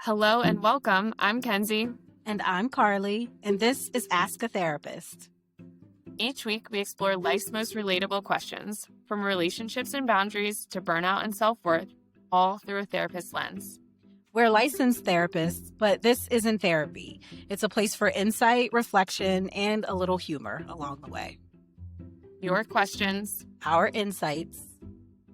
Hello and welcome. I'm Kenzie. And I'm Carli, and this is Ask a Therapist. Each week, we explore life's most relatable questions, from relationships and boundaries to burnout and self-worth, all through a therapist's lens. We're licensed therapists, but this isn't therapy. It's a place for insight, reflection, and a little humor along the way. Your questions, our insights.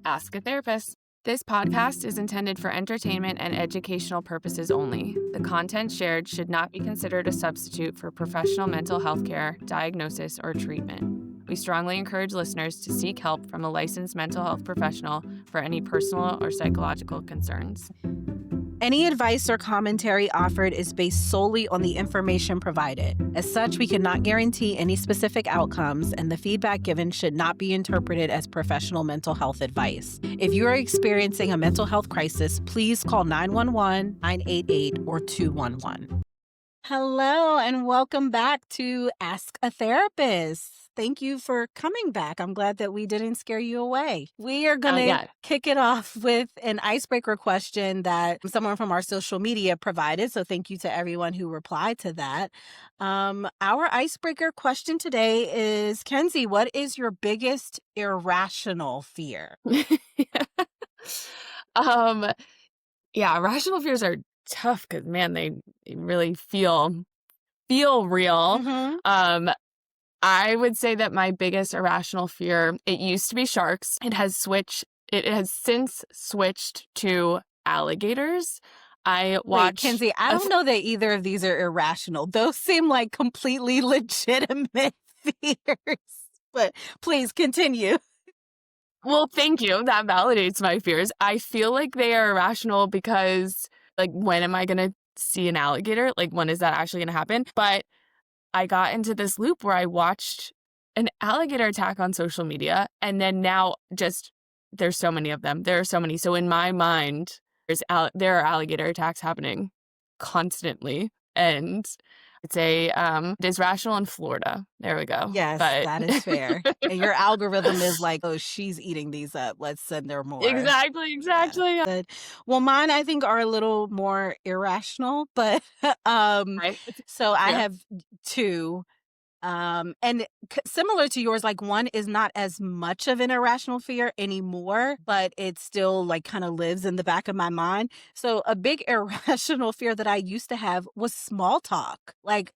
Ask a Therapist. This podcast is intended for entertainment and educational purposes only. The content shared should not be considered a substitute for professional mental health care, diagnosis, or treatment. We strongly encourage listeners to seek help from a licensed mental health professional for any personal or psychological concerns. Any advice or commentary offered is based solely on the information provided. As such, we cannot guarantee any specific outcomes, and the feedback given should not be interpreted as professional mental health advice. If you are experiencing a mental health crisis, please call 911, 988, or 211. Hello, and welcome back to Ask a Therapist. Thank you for coming back. I'm glad that we didn't scare you away. We are going to kick it off with an icebreaker question that someone from our social media provided. So thank you to everyone who replied to that. Our icebreaker question today is, Kenzie, what is your biggest irrational fear? Irrational fears are tough because, man, they really feel real. Mm-hmm. I would say that my biggest irrational fear, it used to be sharks. It has since switched to alligators. Wait, Kenzie, I don't know that either of these are irrational. Those seem like completely legitimate fears. But please continue. Well, thank you. That validates my fears. I feel like they are irrational because, like, when am I going to see an alligator? Like, when is that actually going to happen? But I got into this loop where I watched an alligator attack on social media, and then now there's so many of them. There are so many. So in my mind, there are alligator attacks happening constantly, and I'd say it is rational in Florida. There we go. Yes, that is fair. And your algorithm is like, oh, she's eating these up. Let's send her more. Exactly. Yeah, good. Well, mine, I think, are a little more irrational, but Right. So I have two. And similar to yours, like one is not as much of an irrational fear anymore, but it still like kind of lives in the back of my mind. So a big irrational fear that I used to have was small talk. Like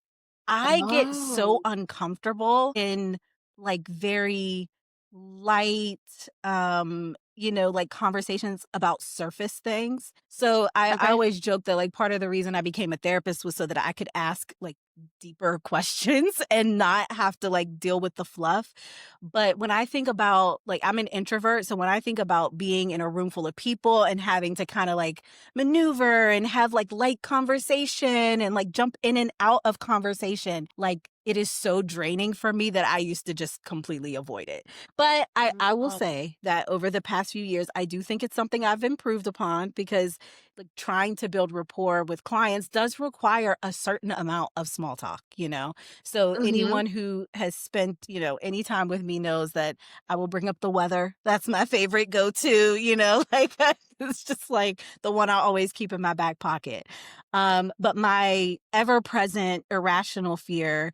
I get so uncomfortable in like very light, like conversations about surface things. So I always joke that like part of the reason I became a therapist was so that I could ask like deeper questions and not have to like deal with the fluff. But when I think about like, I'm an introvert. So when I think about being in a room full of people and having to kind of like maneuver and have like light conversation and like jump in and out of conversation, like it is so draining for me that I used to just completely avoid it. But I will say that over the past few years, I do think it's something I've improved upon because like trying to build rapport with clients does require a certain amount of small talk, So anyone who has spent, any time with me knows that I will bring up the weather. That's my favorite go-to, like it's just like the one I always keep in my back pocket. But my ever-present irrational fear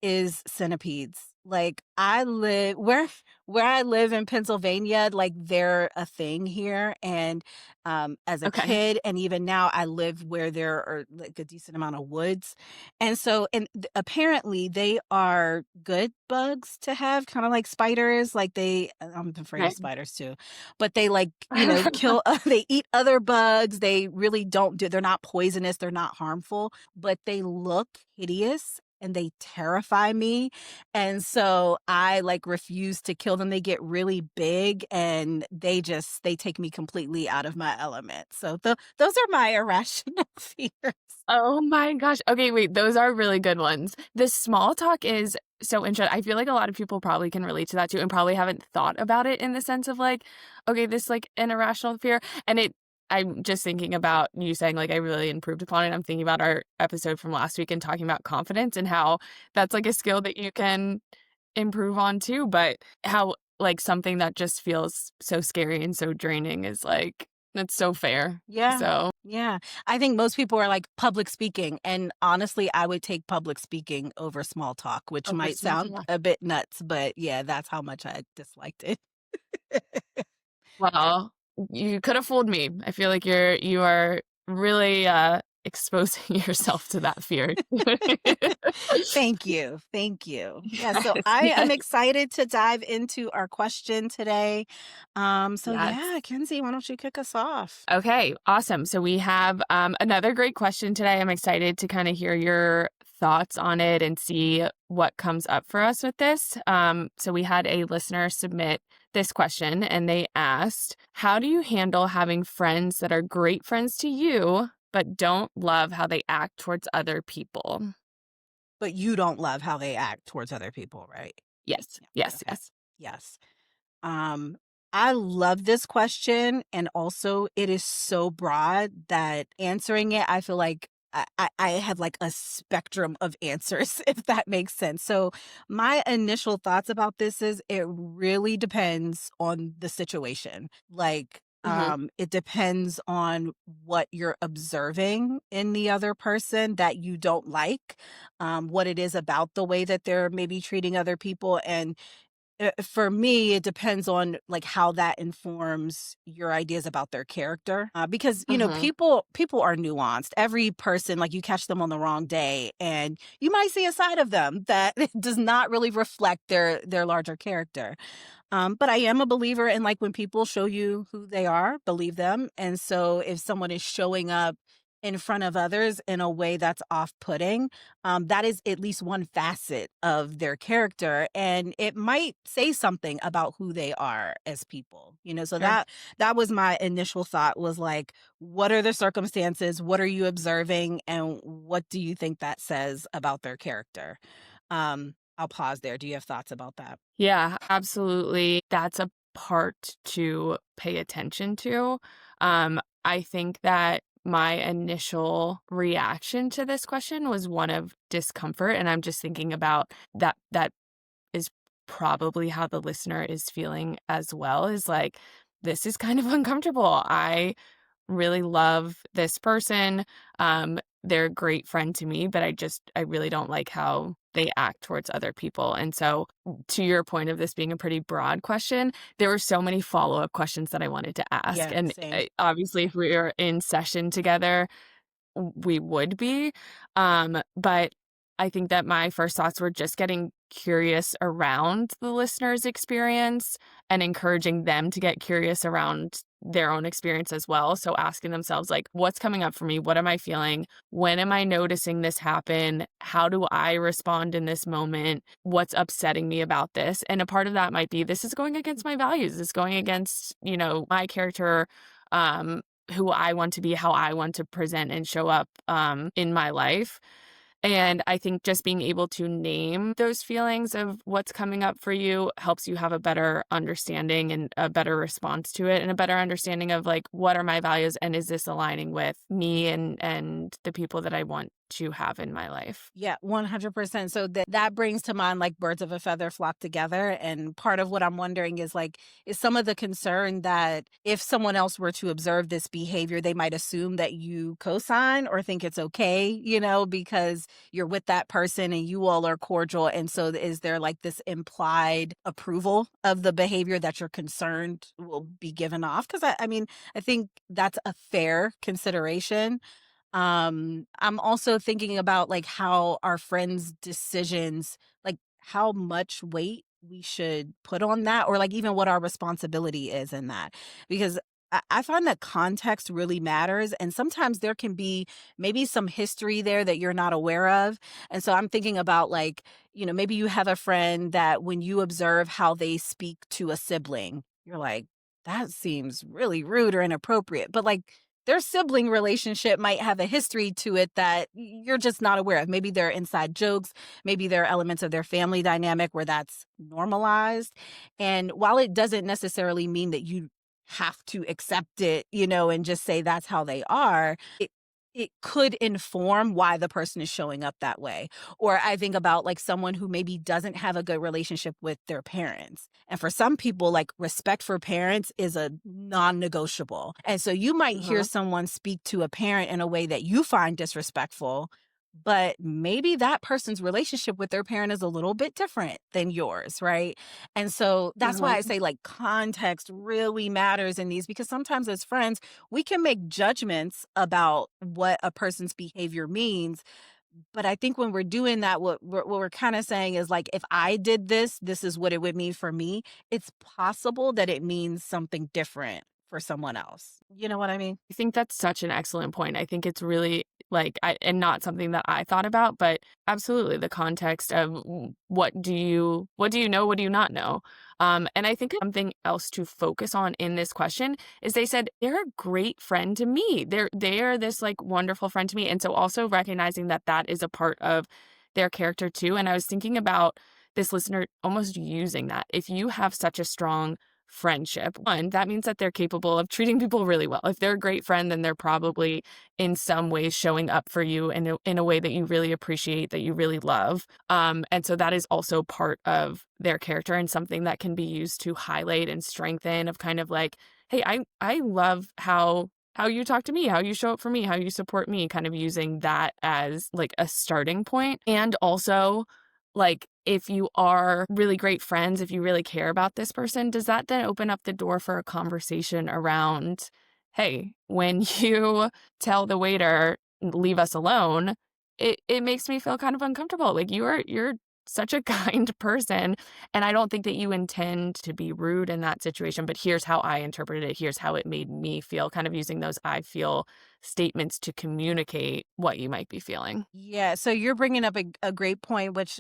is centipedes. Like I live where I live in Pennsylvania, like they're a thing here. And as a kid and even now I live where there are like a decent amount of woods. And so apparently they are good bugs to have, kind of like spiders. Like I'm afraid of spiders too. But they like, kill they eat other bugs. They really they're not poisonous, they're not harmful, but they look hideous and they terrify me. And so I like refuse to kill them. They get really big and they take me completely out of my element. So those are my irrational fears. Oh my gosh. Okay, wait, those are really good ones. The small talk is so interesting. I feel like a lot of people probably can relate to that too and probably haven't thought about it in the sense of like, okay, this like an irrational fear. And I'm just thinking about you saying like I really improved upon it. I'm thinking about our episode from last week and talking about confidence and how that's like a skill that you can improve on too, but how like something that just feels so scary and so draining is like, that's so fair. Yeah. So Yeah. I think most people are like public speaking. And honestly, I would take public speaking over small talk, which Over might small sound talk. a bit nuts, but yeah, that's how much I disliked it. Well, you could have fooled me. I feel like you are really, exposing yourself to that fear. Thank you. Thank you. Yeah, so Yes, I am yes, excited to dive into our question today. So yes. yeah, Kenzie, why don't you kick us off? Okay, awesome. So we have another great question today. I'm excited to kind of hear your thoughts on it and see what comes up for us with this. So we had a listener submit this question and they asked, how do you handle having friends that are great friends to you, but don't love how they act towards other people? But you don't love how they act towards other people, right? Yes, Yeah. yes, Okay. yes. Yes. Um, I love this question, and also it is so broad that answering it, I feel like I have like a spectrum of answers, if that makes sense. So my initial thoughts about this is it really depends on the situation. Like, Hmm. it depends on what you're observing in the other person that you don't like, what it is about the way that they're maybe treating other people. And for me, it depends on like how that informs your ideas about their character. Because Hmm. people are nuanced. Every person, like you catch them on the wrong day, and you might see a side of them that does not really reflect their larger character. But I am a believer in like when people show you who they are, believe them. And so if someone is showing up in front of others in a way that's off-putting, that is at least one facet of their character, and it might say something about who they are as people. So Sure. that was my initial thought, was like, what are the circumstances? What are you observing? And what do you think that says about their character? I'll pause there. Do you have thoughts about that? Yeah, absolutely. That's a part to pay attention to. I think that my initial reaction to this question was one of discomfort, and I'm just thinking about that is probably how the listener is feeling as well, is like, this is kind of uncomfortable. I really love this person. They're a great friend to me, but I really don't like how they act towards other people. And so, to your point of this being a pretty broad question, there were so many follow-up questions that I wanted to ask. Yeah, And same. obviously, if we were in session together, we would be. But I think that my first thoughts were just getting curious around the listener's experience and encouraging them to get curious around their own experience as well. So asking themselves, like, what's coming up for me? What am I feeling? When am I noticing this happen? How do I respond in this moment? What's upsetting me about this? And a part of that might be, this is going against my values. This is going against, my character. Who I want to be, how I want to present and show up in my life. And I think just being able to name those feelings of what's coming up for you helps you have a better understanding and a better response to it, and a better understanding of like, what are my values and is this aligning with me and the people that I want to have in my life. Yeah, 100%. So that brings to mind like birds of a feather flock together. And part of what I'm wondering is like, is some of the concern that if someone else were to observe this behavior, they might assume that you co-sign or think it's okay, because you're with that person and you all are cordial. And so is there like this implied approval of the behavior that you're concerned will be given off? Because I mean, I think that's a fair consideration. I'm also thinking about like how our friends' decisions, like how much weight we should put on that, or like even what our responsibility is in that. Because I find that context really matters. And sometimes there can be maybe some history there that you're not aware of. And so I'm thinking about like, maybe you have a friend that when you observe how they speak to a sibling, you're like, that seems really rude or inappropriate. But like, their sibling relationship might have a history to it that you're just not aware of. Maybe there are inside jokes, maybe there are elements of their family dynamic where that's normalized. And while it doesn't necessarily mean that you have to accept it, and just say that's how they are, it could inform why the person is showing up that way. Or I think about like someone who maybe doesn't have a good relationship with their parents. And for some people, like respect for parents is a non negotiable. And so you might hear Uh-huh. someone speak to a parent in a way that you find disrespectful, but maybe that person's relationship with their parent is a little bit different than yours, right? And so that's why I Uh-huh. say like context really matters in these because sometimes as friends, we can make judgments about what a person's behavior means. But I think when we're doing that, what we're kind of saying is like, if I did this, this is what it would mean for me. It's possible that it means something different for someone else. You know what I mean? I think that's such an excellent point. I think it's really and not something that I thought about, but absolutely the context of what do you know, what do you not know? And I think something else to focus on in this question is they said they're a great friend to me. They are this like wonderful friend to me. And so also recognizing that that is a part of their character too. And I was thinking about this listener almost using that. If you have such a strong friendship. One, that means that they're capable of treating people really well. If they're a great friend, then they're probably in some ways showing up for you in a way that you really appreciate, that you really love. And so that is also part of their character and something that can be used to highlight and strengthen of kind of like, hey, I love how you talk to me, how you show up for me, how you support me, kind of using that as like a starting point. And also like, if you are really great friends, if you really care about this person, does that then open up the door for a conversation around, "Hey, when you tell the waiter, 'Leave us alone,' it makes me feel kind of uncomfortable. Like, you're such a kind person, and I don't think that you intend to be rude in that situation, but here's how I interpreted it. Here's how it made me feel," kind of using those "I feel" statements to communicate what you might be feeling. Yeah, so you're bringing up a great point, which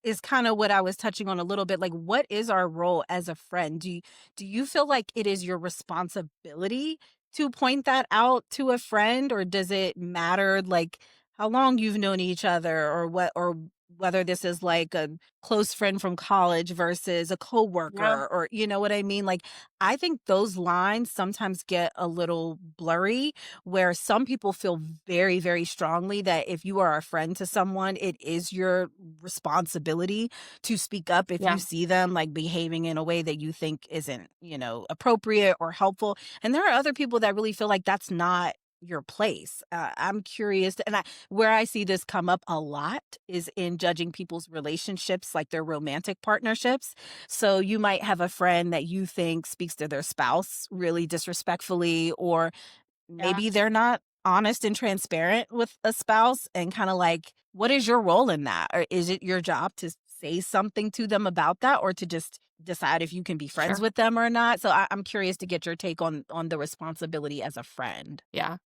is kind of what I was touching on a little bit. Like, what is our role as a friend? Do you feel like it is your responsibility to point that out to a friend, or does it matter like how long you've known each other, or what, or whether this is like a close friend from college versus a Yeah. coworker, or you know what I mean? Like, I think those lines sometimes get a little blurry where some people feel very, very strongly that if you are a friend to someone, it is your responsibility to speak up if you Yeah. see them like behaving in a way that you think isn't, appropriate or helpful. And there are other people that really feel like that's not your place. I'm curious, where I see this come up a lot is in judging people's relationships, like their romantic partnerships. So you might have a friend that you think speaks to their spouse really disrespectfully, or Yeah. maybe they're not honest and transparent with a spouse, and kinda like, what is your role in that? Or is it your job to say something to them about that, or to just decide if you can be friends Sure. with them or not? So I'm curious to get your take on the responsibility as a friend. Yeah.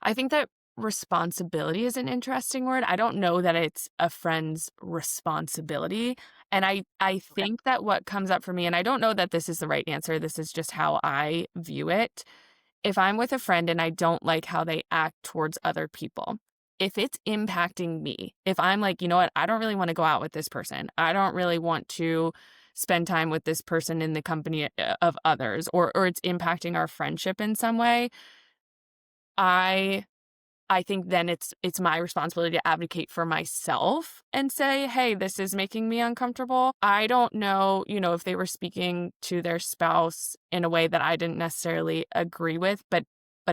I think that responsibility is an interesting word. I don't know that it's a friend's responsibility. And I Okay. think that what comes up for me, and I don't know that this is the right answer, this is just how I view it. If I'm with a friend and I don't like how they act towards other people, if it's impacting me, if I'm like, you know what, I don't really want to go out with this person, I don't really want to spend time with this person in the company of others, or it's impacting our friendship in some way, I I think then it's my responsibility to advocate for myself and say, "Hey, this is making me uncomfortable." I don't know, if they were speaking to their spouse in a way that I didn't necessarily agree with, but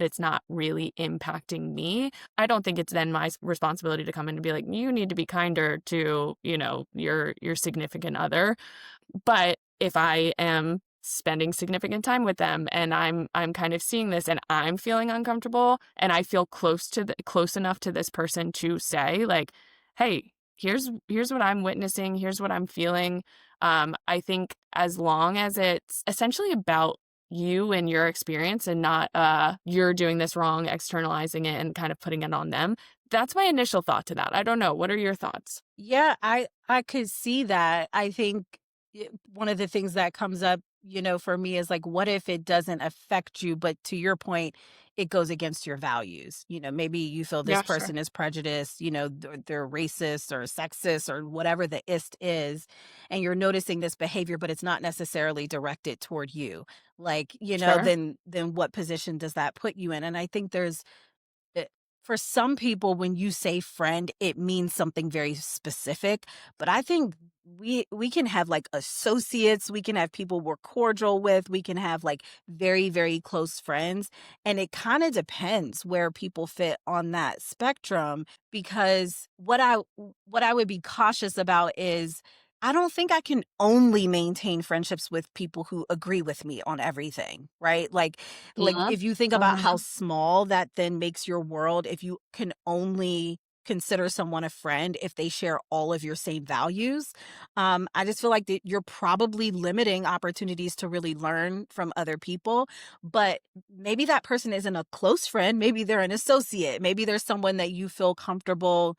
it's not really impacting me. I don't think it's then my responsibility to come in and be like, "You need to be kinder to, your significant other." But if I am spending significant time with them and I'm kind of seeing this and I'm feeling uncomfortable and I feel close enough to this person to say like, "Hey, here's what I'm witnessing, here's what I'm feeling." I think as long as it's essentially about you and your experience and not you're doing this wrong, externalizing it and kind of putting it on them. That's my initial thought to that. I don't know. What are your thoughts? Yeah, I could see that. I think one of the things that comes up, for me is like, what if it doesn't affect you, but to your point, it goes against your values? Maybe you feel this Yeah, sure. person is prejudiced, they're racist or sexist or whatever the ist is, and you're noticing this behavior, but it's not necessarily directed toward you. Like, Sure. then what position does that put you in? And I think there's eh, for some people, when you say friend, it means something very specific. But I think we can have like associates, we can have people we're cordial with, we can have like very, very close friends. And it kind of depends where people fit on that spectrum. Because what I would be cautious about is I don't think I can only maintain friendships with people who agree with me on everything, right? Like Yeah. if you think about how Mhm. small that then makes your world, if you can only consider someone a friend if they share all of your same values, I just feel like that you're probably limiting opportunities to really learn from other people. But maybe that person isn't a close friend. Maybe they're an associate. Maybe there's someone that you feel comfortable,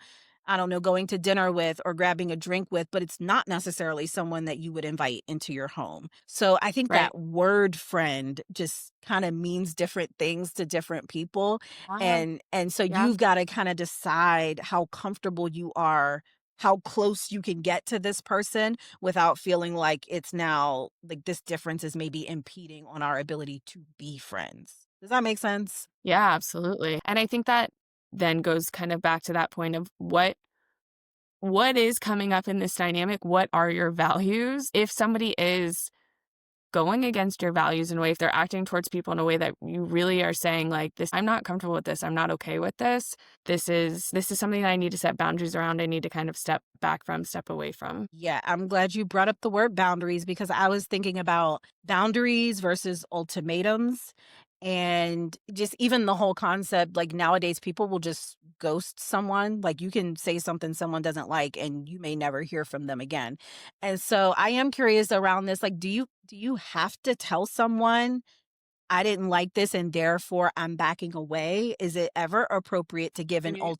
I don't know, going to dinner with or grabbing a drink with, but it's not necessarily someone that you would invite into your home. So I think Right. that word friend just kind of means different things to different people. Uh, And so yeah. you've got to kind of decide how comfortable you are, how close you can get to this person without feeling like it's now like this difference is maybe impeding on our ability to be friends. Does that make sense? Yeah, absolutely. And I think that then goes kind of back to that point of what is coming up in this dynamic? What are your values? If somebody is going against your values in a way, if they're acting towards people in a way that you really are saying like this, I'm not comfortable with this, I'm not okay with this. This is something that I need to set boundaries around. I need to kind of step back from, step away from. Yeah, I'm glad you brought up the word boundaries because I was thinking about boundaries versus ultimatums and just even the whole concept. Like nowadays, people will just ghost someone. Like you can say something someone doesn't like and you may never hear from them again. And so I am curious around this. Like, do you have to tell someone I didn't like this and therefore I'm backing away? Is it ever appropriate to give Right.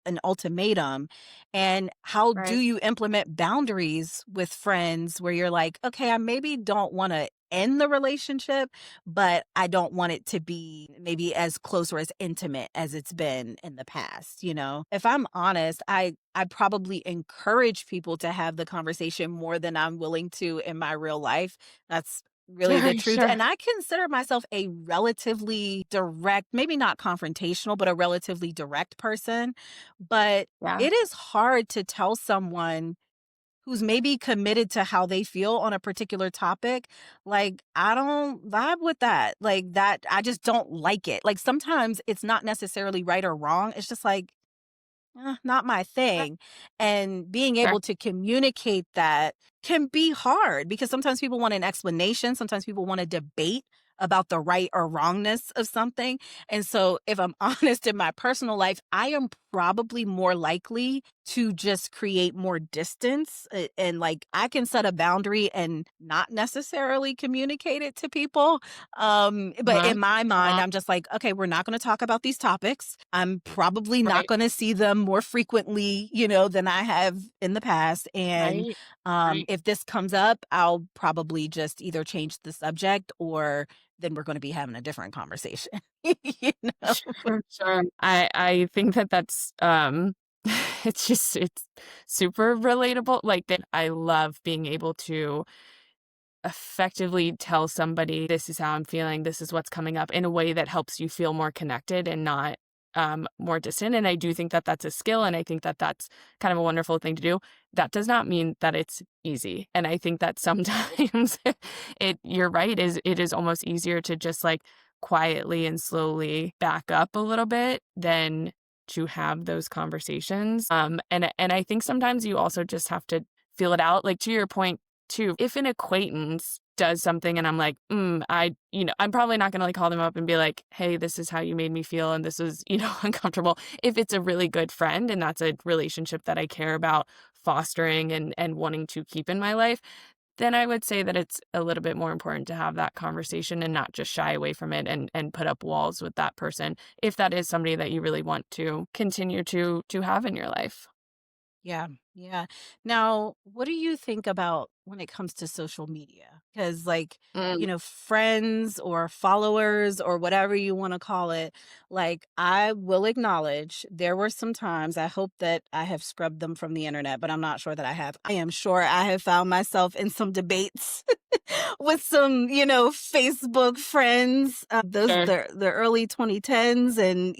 an ultimatum? And how do Right. you implement boundaries with friends where you're like, okay, I maybe don't want to end the relationship, but I don't want it to be maybe as close or as intimate as it's been in the past, you know? If I'm honest, I probably encourage people to have the conversation more than I'm willing to in my real life. That's really the Sure, truth. sure. And I consider myself a relatively direct, maybe not confrontational, but a relatively direct person. But Yeah. it is hard to tell someone who's maybe committed to how they feel on a particular topic, like, I don't vibe with that. Like, that, I just don't like it. Like, sometimes it's not necessarily right or wrong. It's just like, not my thing. And being Sure. able to communicate that can be hard because sometimes people want an explanation. Sometimes people want a debate about the right or wrongness of something. And so, if I'm honest in my personal life, I am probably more likely to just create more distance. And like, I can set a boundary and not necessarily communicate it to people. But Uh-huh. in my mind, Uh-huh. I'm just like, okay, we're not going to talk about these topics. I'm probably not Right. going to see them more frequently, than I have in the past. And Right. Right. if this comes up, I'll probably just either change the subject or then we're going to be having a different conversation. you know? Sure, sure. I think that that's, it's super relatable, like, that I love being able to effectively tell somebody, "This is how I'm feeling, this is what's coming up," in a way that helps you feel more connected and not, more distant, and I do think that that's a skill, and I think that that's kind of a wonderful thing to do. That does not mean that it's easy, and I think that sometimes you're right, it is almost easier to just, like, quietly and slowly back up a little bit than to have those conversations, and I think sometimes you also just have to feel it out, like, to your point too, if an acquaintance does something and I'm like, I'm probably not gonna, like, call them up and be like, "Hey, this is how you made me feel, and this is, uncomfortable." If it's a really good friend and that's a relationship that I care about fostering and wanting to keep in my life, then I would say that it's a little bit more important to have that conversation and not just shy away from it and put up walls with that person, if that is somebody that you really want to continue to have in your life. Yeah. Yeah. Now, what do you think about when it comes to social media? Because, like, Mm, friends or followers or whatever you want to call it, like, I will acknowledge there were some times, I hope that I have scrubbed them from the internet, but I'm not sure that I have. I am sure I have found myself in some debates with some, Facebook friends, sure. the early 2010s and,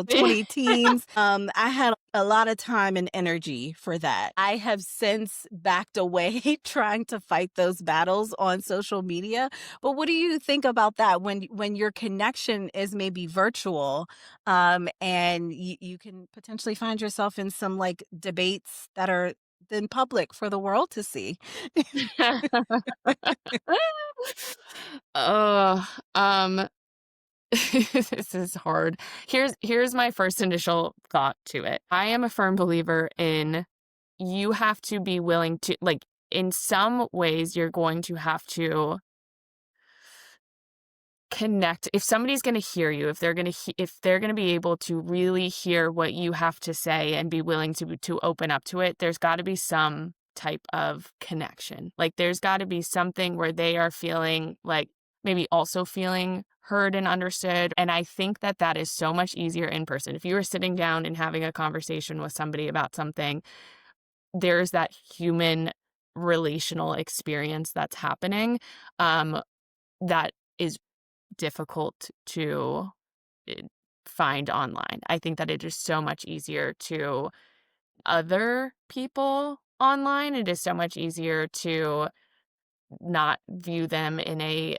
20 teens. I had a lot of time and energy for that. I have since backed away trying to fight those battles on social media. But what do you think about that when your connection is maybe virtual, and you can potentially find yourself in some like debates that are in public for the world to see? Oh, this is hard. Here's my first initial thought to it. I am a firm believer in you have to be willing to like in some ways you're going to have to connect if somebody's going to hear you, if they're going to be able to really hear what you have to say and be willing to open up to it, there's got to be some type of connection. Like there's got to be something where they are feeling like maybe also feeling heard and understood. And I think that that is so much easier in person. If you were sitting down and having a conversation with somebody about something, there's that human relational experience that's happening, that is difficult to eh, find online. I think that it is so much easier to other people online. It is so much easier to not view them in a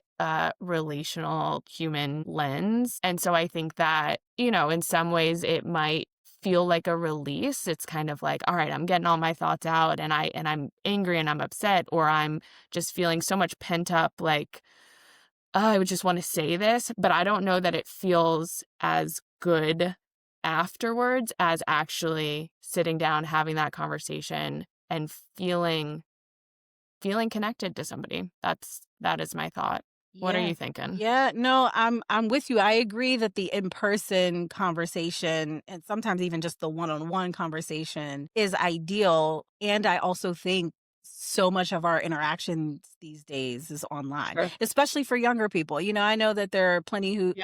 relational human lens. And so I think that, in some ways it might feel like a release. It's kind of like, all right, I'm getting all my thoughts out and I'm angry and I'm upset or I'm just feeling so much pent up like I would just wanna say this, but I don't know that it feels as good afterwards as actually sitting down, having that conversation, and feeling connected to somebody. That is my thought. What are Yeah. you thinking? Yeah, no, I'm with you. I agree that the in-person conversation and sometimes even just the one-on-one conversation is ideal, and I also think so much of our interactions these days is online, Sure. especially for younger people. I know that there are Yeah.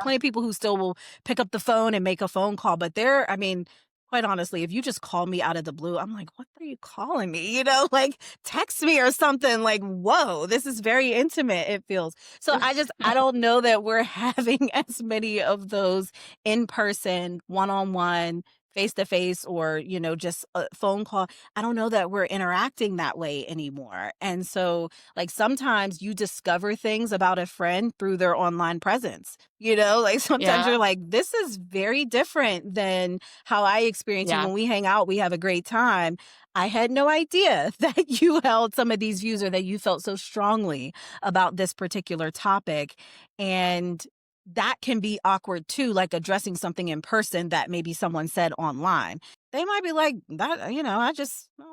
plenty of people who still will pick up the phone and make a phone call, but I mean, quite honestly, if you just call me out of the blue, I'm like, "What are you calling me?" Like, text me or something like, "Whoa, this is very intimate," it feels. So I don't know that we're having as many of those in-person, one-on-one, face-to-face, or, just a phone call. I don't know that we're interacting that way anymore. And so, like, sometimes you discover things about a friend through their online presence. Like sometimes Yeah, you're like, this is very different than how I experience you. yeah, When we hang out, we have a great time. I had no idea that you held some of these views or that you felt so strongly about this particular topic. And that can be awkward too, like addressing something in person that maybe someone said online. They might be like, that, I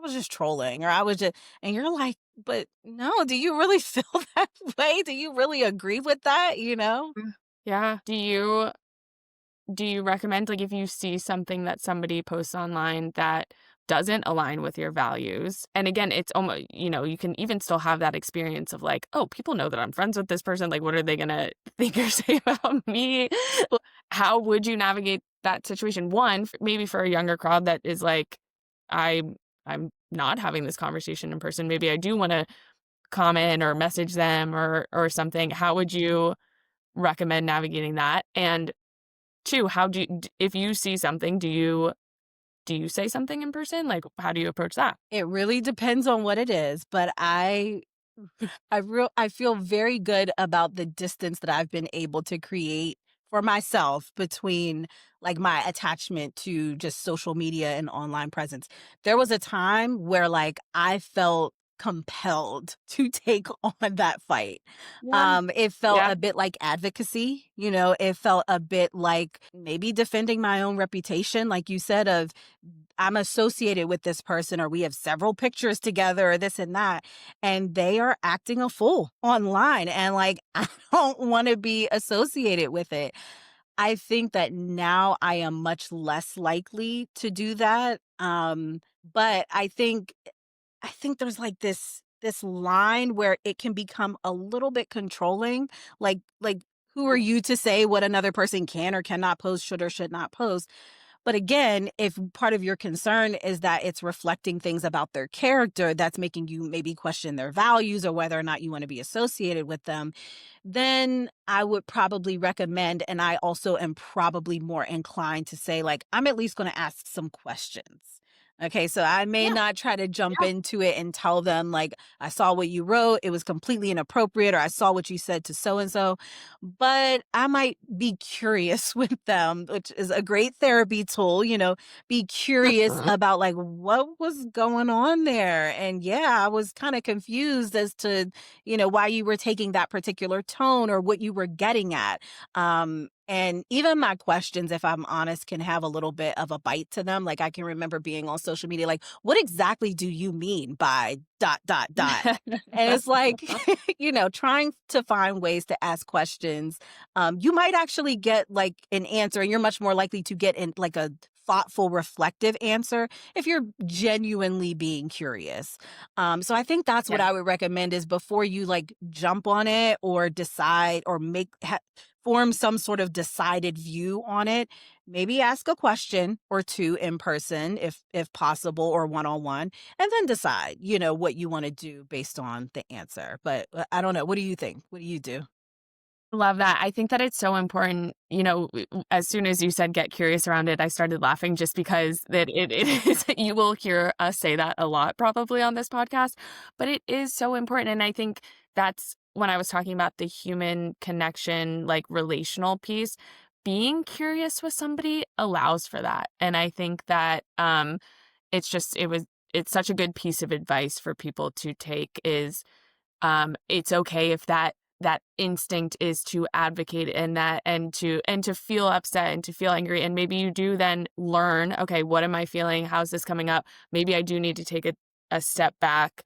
was just trolling, or I was just, and you're like, but no, do you really feel that way? Do you really agree with that? mm, yeah. Do you recommend, like, if you see something that somebody posts online that doesn't align with your values, and again, it's almost, you can even still have that experience of like, oh, people know that I'm friends with this person. Like, what are they gonna think or say about me? How would you navigate that situation? One, maybe for a younger crowd that is like, I'm not having this conversation in person. Maybe I do want to comment or message them or something. How would you recommend navigating that? And two, how do you if you see something, do you say something in person? Like, how do you approach that? It really depends on what it is, but I feel very good about the distance that I've been able to create for myself between like my attachment to just social media and online presence. There was a time where like I felt compelled to take on that fight. Yeah. It felt Yeah. a bit like advocacy, it felt a bit like maybe defending my own reputation, like you said, of I'm associated with this person, or we have several pictures together, or this and that, and they are acting a fool online. And like, I don't want to be associated with it. I think that now I am much less likely to do that. But I think there's like this line where it can become a little bit controlling. Like who are you to say what another person can or cannot post, should or should not post? But again, if part of your concern is that it's reflecting things about their character that's making you maybe question their values or whether or not you want to be associated with them, then I would probably recommend, and I also am probably more inclined to say, like, I'm at least going to ask some questions. Okay, so I may Yeah, not try to jump yeah. into it and tell them, like, I saw what you wrote, it was completely inappropriate, or I saw what you said to so and so, but I might be curious with them, which is a great therapy tool, be curious about, like, what was going on there. And yeah, I was kind of confused as to why you were taking that particular tone or what you were getting at. And even my questions, if I'm honest, can have a little bit of a bite to them. Like I can remember being on social media, like, what exactly do you mean by dot, dot, dot? And it's like, trying to find ways to ask questions. You might actually get like an answer, and you're much more likely to get in like a thoughtful, reflective answer if you're genuinely being curious. So I think that's what Yeah. I would recommend is before you like jump on it or decide or form some sort of decided view on it, maybe ask a question or two in person if possible or one on one, and then decide, what you want to do based on the answer. But I don't know. What do you think? What do you do? Love that. I think that it's so important, as soon as you said get curious around it, I started laughing just because it is you will hear us say that a lot probably on this podcast, but it is so important. And I think that's when I was talking about the human connection, like relational piece, being curious with somebody allows for that. And I think that it's such a good piece of advice for people to take is it's okay if that instinct is to advocate and that and to feel upset and to feel angry, and maybe you do then learn, okay, what am I feeling, how's this coming up, maybe I do need to take a step back,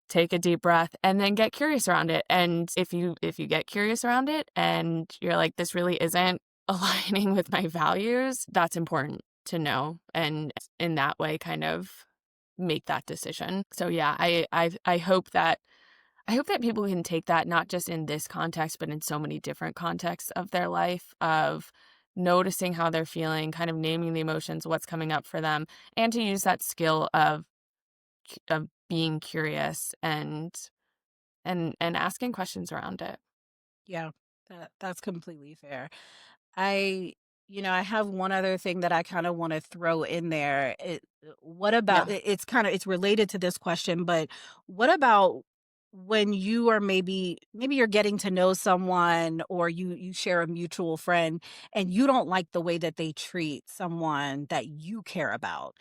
take a deep breath, and then get curious around it. And if you get curious around it and you're like, this really isn't aligning with my values, that's important to know, and in that way kind of make that decision. So yeah, I hope that people can take that not just in this context, but in so many different contexts of their life, of noticing how they're feeling, kind of naming the emotions, what's coming up for them, and to use that skill of being curious and asking questions around it. Yeah, that's completely fair. I I have one other thing that I kind of want to throw in there. What about Yeah. it's related to this question, but what about when you are maybe you're getting to know someone or you share a mutual friend and you don't like the way that they treat someone that you care about.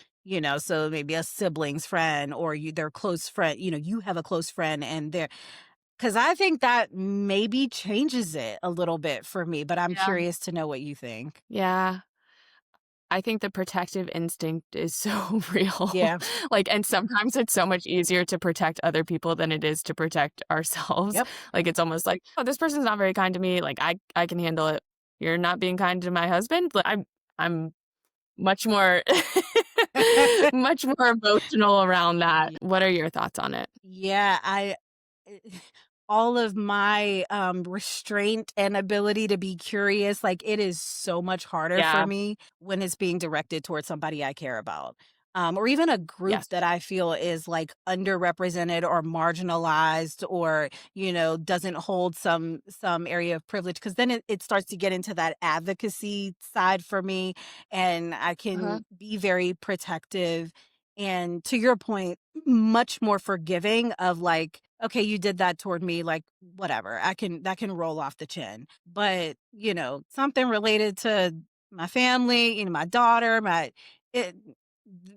So maybe a sibling's friend or their close friend, you have a close friend and they're 'cause I think that maybe changes it a little bit for me, but I'm Yeah. curious to know what you think. Yeah. I think the protective instinct is so real. Yeah. Like, and sometimes it's so much easier to protect other people than it is to protect ourselves. Yep. Like, it's almost like, "Oh, this person's not very kind to me, like, I can handle it. You're not being kind to my husband?" Like, I'm much more much more emotional around that. Ye What are your thoughts on it? Yeah, all of my, restraint and ability to be curious, like, it is so much harder for Yeah. me when it's being directed towards somebody I care about, or even a group Yes. that I feel is, like, underrepresented or marginalized or, doesn't hold some area of privilege. Because then it starts to get into that advocacy side for me, and I Uh-huh. can be very protective and, to your point, much more forgiving of, like, "Okay, you did that toward me, like, whatever, that can roll off the chin." But, something related to my family, my daughter, it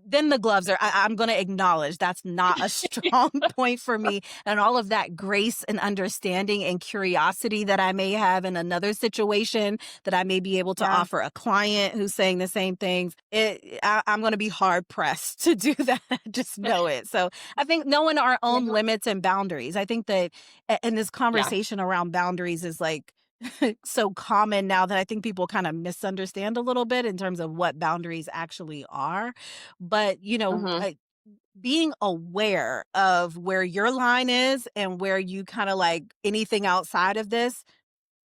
then the gloves are I'm gonna acknowledge that's not a strong point for me, and all of that grace and understanding and curiosity that I may have in another situation that I may be able to Yeah. offer a client who's saying the same things, I'm gonna be hard pressed to do that, just know it. So, I think knowing our own Yeah. limits and boundaries, I think that in this Yeah. conversation around boundaries is, like, so common now that I think people kind of misunderstand a little bit in terms of what boundaries actually are. But, Mhm. being aware of where your line is and where you kind of like anything outside of this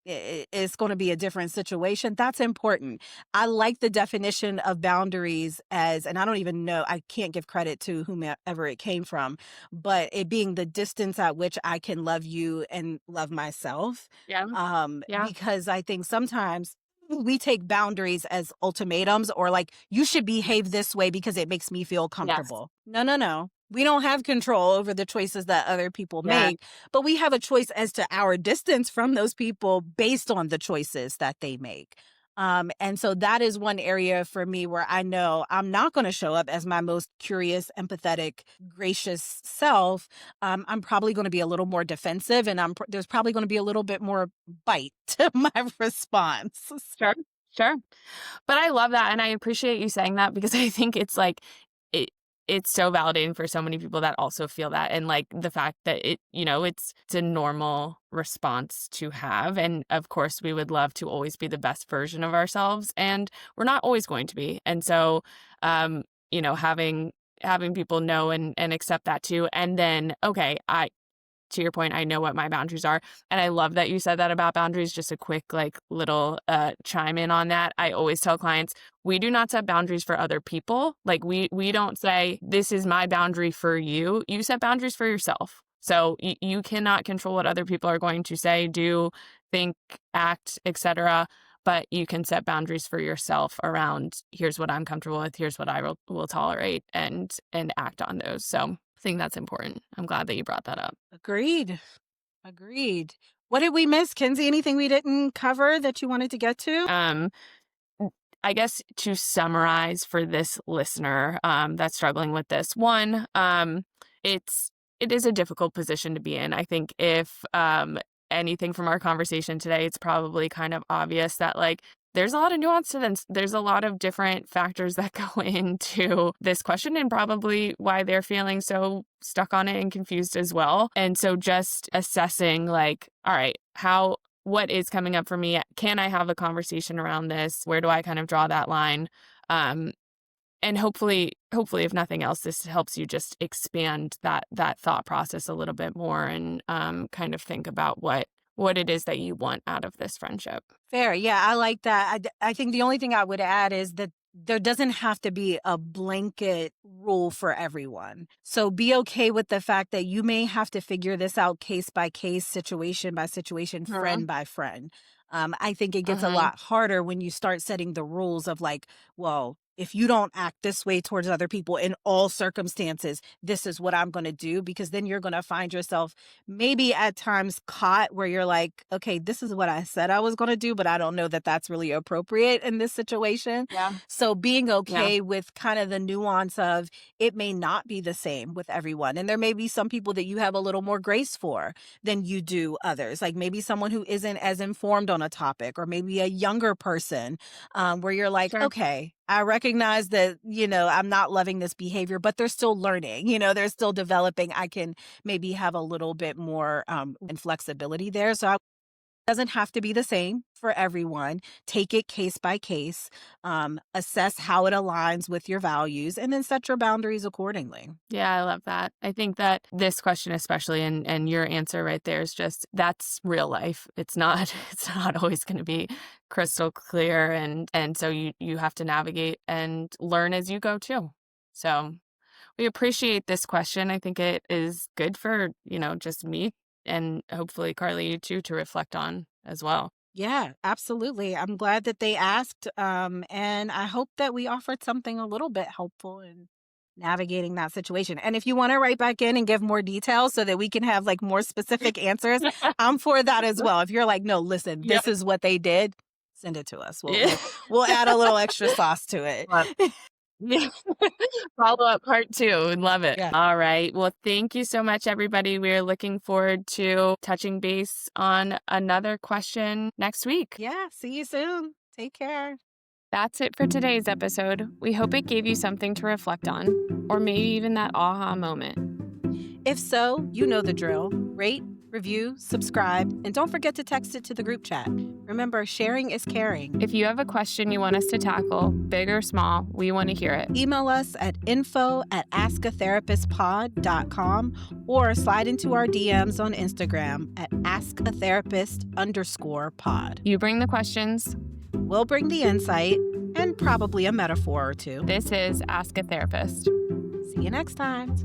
it's going to be a different situation. That's important. I like the definition of boundaries as, and I don't even know, I can't give credit to whomever it came from, but it being the distance at which I can love you and love myself. Yeah. Yeah. Because I think sometimes we take boundaries as ultimatums or like, you should behave Yes. this way because it makes me feel Yes. comfortable. No, no, no. We don't have control over the choices that other people Yeah. make, but we have a choice as to our distance from those people based on the choices that they make. And so that is one area for me where I know I'm not going to show up as my most curious, empathetic, gracious self. I'm probably going to be a little more defensive, and there's probably going to be a little bit more bite to my response. Sure. Sure. But I love that, and I appreciate you saying that because I think it's like it it's so validating for so many people that also feel that, and, like, the fact that it's a normal response to have, and, of course, we would love to always be the best version of ourselves, and we're not always going to be, and so, having people know and accept that too, and then, okay, to your point, I know what my boundaries are. And I love that you said that about boundaries. Just a quick, like, little chime in on that. I always tell clients, we do not set boundaries for other people. Like, we don't say, this is my boundary for you. You set boundaries for yourself. So you cannot control what other people are going to say, do, think, act, etc. But you can set boundaries for yourself around, here's what I'm comfortable with, here's what I will tolerate, and act on those. So I think that's important. I'm glad that you brought that up. Agreed. Agreed. What did we miss, Kinsey? Anything we didn't cover that you wanted to get to? Um, I guess to summarize for this listener that's struggling with this, one, it is a difficult position to be in. I think if anything from our conversation today, it's probably kind of obvious that, like, there's a lot of nuance to this. There's a lot of different factors that go into this question, and probably why they're feeling so stuck on it and confused as well. And so just assessing, like, all right, what is coming up for me? Can I have a conversation around this? Where do I kind of draw that line? Um, and hopefully, if nothing else, this helps you just expand that thought process a little bit more, and kind of think about what it is that you want out of this friendship. Fair. Yeah, I like that. I think the only thing I would add is that there doesn't have to be a blanket rule for everyone. So be okay with the fact that you may have to figure this out case by case, situation by situation, Mhm. friend by friend. I think it gets a Mhm. lot harder when you start setting the rules of like, well, if you don't act this way towards other people in all circumstances, this is what I'm going to do. Because then you're going to find yourself maybe at times caught where you're like, okay, this is what I said I was going to do, but I don't know that that's really appropriate in this situation. Yeah. So being Yeah. okay with kind of the nuance of it may not be the same with everyone. And there may be some people that you have a little more grace for than you do others. Like maybe someone who isn't as informed on a topic, or maybe a younger person where you're like, Sure. okay, I recognize that, I'm not loving this behavior, but they're still learning, they're still developing. I can maybe have a little bit more flexibility there. So doesn't have to be the same for everyone. Take it case by case, assess how it aligns with your values, and then set your boundaries accordingly. Yeah, I love that. I think that this question especially, and your answer right there, is just, that's real life. It's not it's not always going to be crystal clear, and so you have to navigate and learn as you go too. So, we appreciate this question. I think it is good for, just me, and hopefully Carly, you too, to reflect on as well. Yeah, absolutely. I'm glad that they asked. And I hope that we offered something a little bit helpful in navigating that situation. And if you want to write back in and give more details so that we can have like more specific answers, I'm for that as well. If you're like, no, listen, Yep. this is what they did, send it to us. We'll Yeah. we'll, we'll add a little extra sauce to it. Love Yeah. Follow-up part 2. Love it. Yeah. All right. Well, thank you so much, everybody. We're looking forward to touching base on another question next week. Yeah. See you soon. Take care. That's it for today's episode. We hope it gave you something to reflect on, or maybe even that aha moment. If so, you know the drill. Rate, review, subscribe, and don't forget to text it to the group chat. Remember, sharing is caring. If you have a question you want us to tackle, big or small, we want to hear it. Email us at info@askatherapistpod.com or slide into our DMs on Instagram at askatherapist_pod. You bring the questions. We'll bring the insight and probably a metaphor or two. This is Ask a Therapist. See you next time.